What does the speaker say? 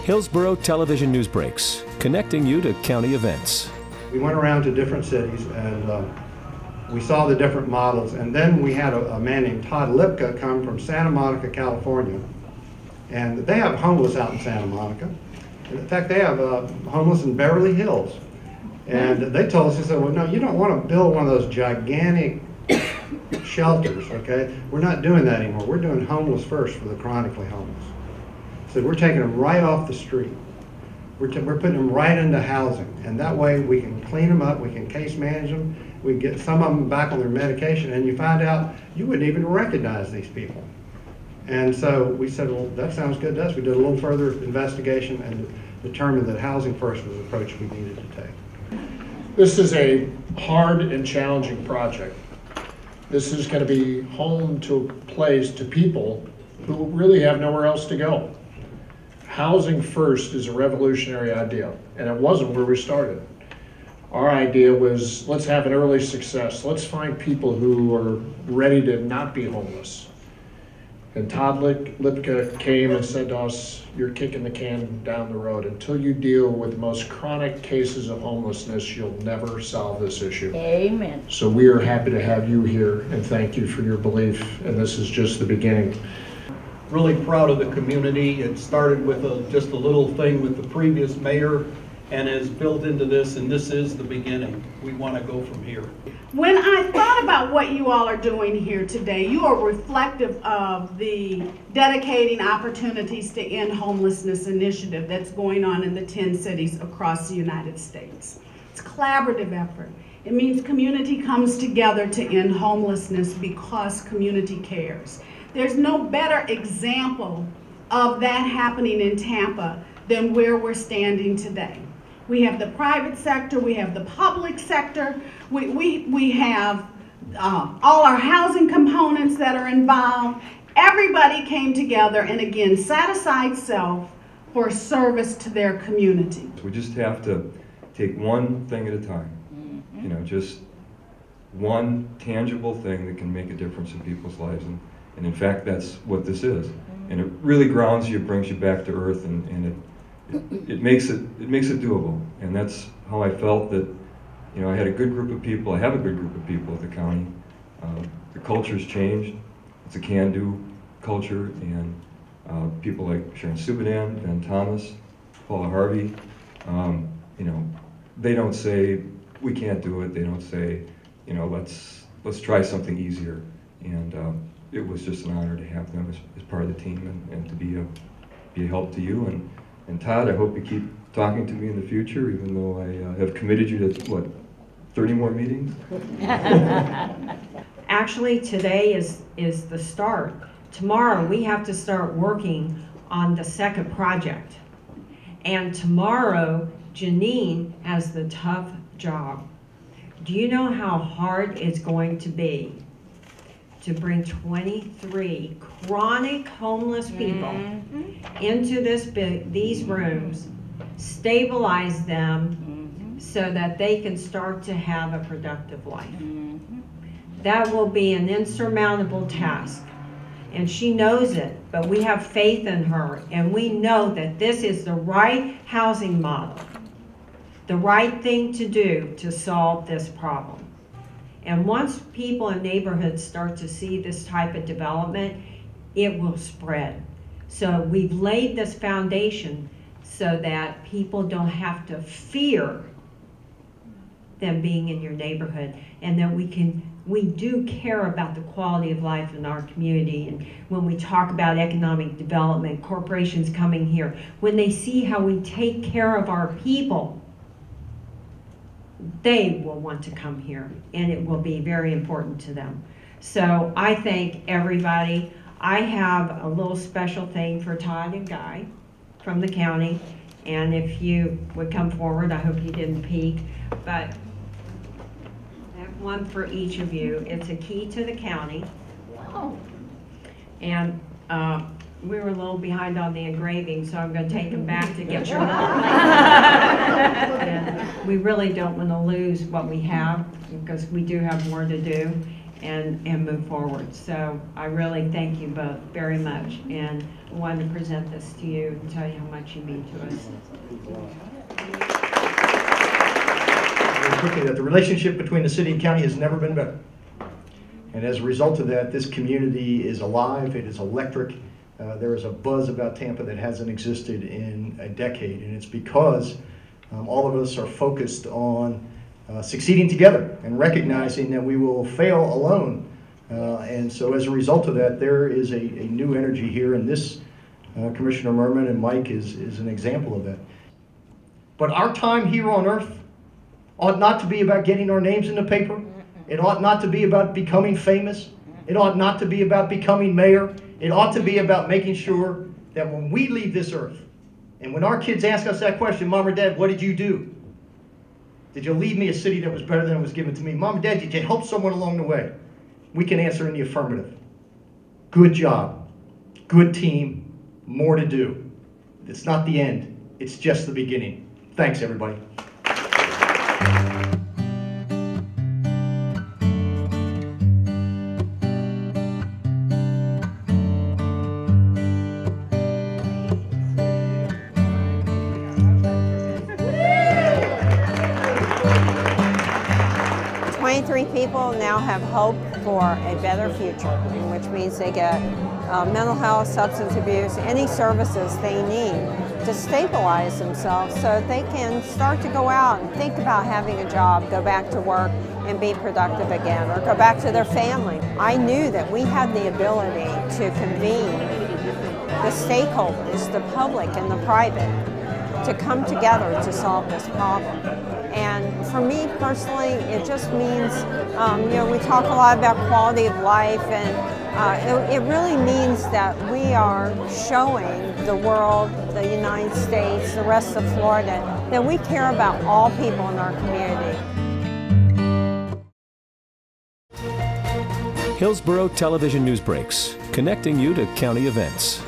Hillsborough Television News Breaks, connecting you to county events. We went around to different cities and we saw the different models, and then we had a man named Todd Leiweke come from Santa Monica, California, and they have homeless out in Santa Monica. In fact, they have homeless in Beverly Hills. And they told us, they said, well, no, you don't want to build one of those gigantic shelters, okay? We're not doing that anymore. We're doing homeless first for the chronically homeless. So we're taking them right off the street. We're putting them right into housing. And that way we can clean them up, we can case manage them, we can get some of them back on their medication, and you find out you wouldn't even recognize these people. And so we said, well, that sounds good to us. We did a little further investigation and determined that housing first was the approach we needed to take. This is a hard and challenging project. This is going to be home to a place to people who really have nowhere else to go. Housing first is a revolutionary idea, and it wasn't where we started. Our idea was, let's have an early success. Let's find people who are ready to not be homeless. And Todd Leiweke came and said to us, you're kicking the can down the road. Until you deal with the most chronic cases of homelessness, you'll never solve this issue. Amen. So we are happy to have you here, and thank you for your belief, and this is just the beginning. Really proud of the community. It started with just a little thing with the previous mayor and is built into this, and this is the beginning. We want to go from here. When I thought about what you all are doing here today, you are reflective of the dedicating opportunities to end homelessness initiative that's going on in the 10 cities across the United States. It's a collaborative effort. It means community comes together to end homelessness because community cares. There's no better example of that happening in Tampa than where we're standing today. We have the private sector, we have the public sector, we have all our housing components that are involved. Everybody came together and again set aside self for service to their community. We just have to take one thing at a time, you know, just one tangible thing that can make a difference in people's lives. And in fact, that's what this is. And it really grounds you, brings you back to earth, and it makes it doable. And that's how I felt that, you know, I had a good group of people, I have a good group of people at the county. The culture's changed. It's a can-do culture, and people like Sharon Subadan, Ben Thomas, Paula Harvey, you know, they don't say, we can't do it. They don't say, you know, let's try something easier. And it was just an honor to have them as part of the team and to be a help to you. And Todd, I hope you keep talking to me in the future, even though I have committed you to, what, 30 more meetings? Actually, today is the start. Tomorrow, we have to start working on the second project. And tomorrow, Janine has the tough job. Do you know how hard it's going to be to bring 23 chronic homeless people into these rooms, stabilize them so that they can start to have a productive life? That will be an insurmountable task. And she knows it, but we have faith in her, and we know that this is the right housing model, the right thing to do to solve this problem. And once people in neighborhoods start to see this type of development, it will spread. So we've laid this foundation so that people don't have to fear them being in your neighborhood, and that we do care about the quality of life in our community. And when we talk about economic development, corporations coming here, when they see how we take care of our people, they will want to come here, and it will be very important to them. So I thank everybody. I have a little special thing for Todd and Guy from the county, and if you would come forward, I hope you didn't peek, but I have one for each of you. It's a key to the county. Wow. And we were a little behind on the engraving, so I'm going to take them back to get your And we really don't want to lose what we have, because we do have more to do. and move forward. So I really thank you both very much, and I wanted to present this to you and tell you how much you mean to us. Very quickly, that the relationship between the city and county has never been better. And as a result of that, this community is alive, it is electric. There is a buzz about Tampa that hasn't existed in a decade, and it's because all of us are focused on succeeding together and recognizing that we will fail alone. And so as a result of that, there is a new energy here, and this Commissioner Murman and Mike is an example of that. But our time here on earth ought not to be about getting our names in the paper. It ought not to be about becoming famous. It ought not to be about becoming mayor. It ought to be about making sure that when we leave this earth, and when our kids ask us that question, Mom or Dad, what did you do? Did you leave me a city that was better than it was given to me? Mom and Dad, did you help someone along the way? We can answer in the affirmative. Good job. Good team. More to do. It's not the end. It's just the beginning. Thanks, everybody. 23 people now have hope for a better future, which means they get mental health, substance abuse, any services they need to stabilize themselves so that they can start to go out and think about having a job, go back to work and be productive again, or go back to their family. I knew that we had the ability to convene the stakeholders, the public and the private, to come together to solve this problem. And for me personally, it just means, we talk a lot about quality of life, and it really means that we are showing the world, the United States, the rest of Florida, that we care about all people in our community. Hillsborough Television News Breaks, connecting you to county events.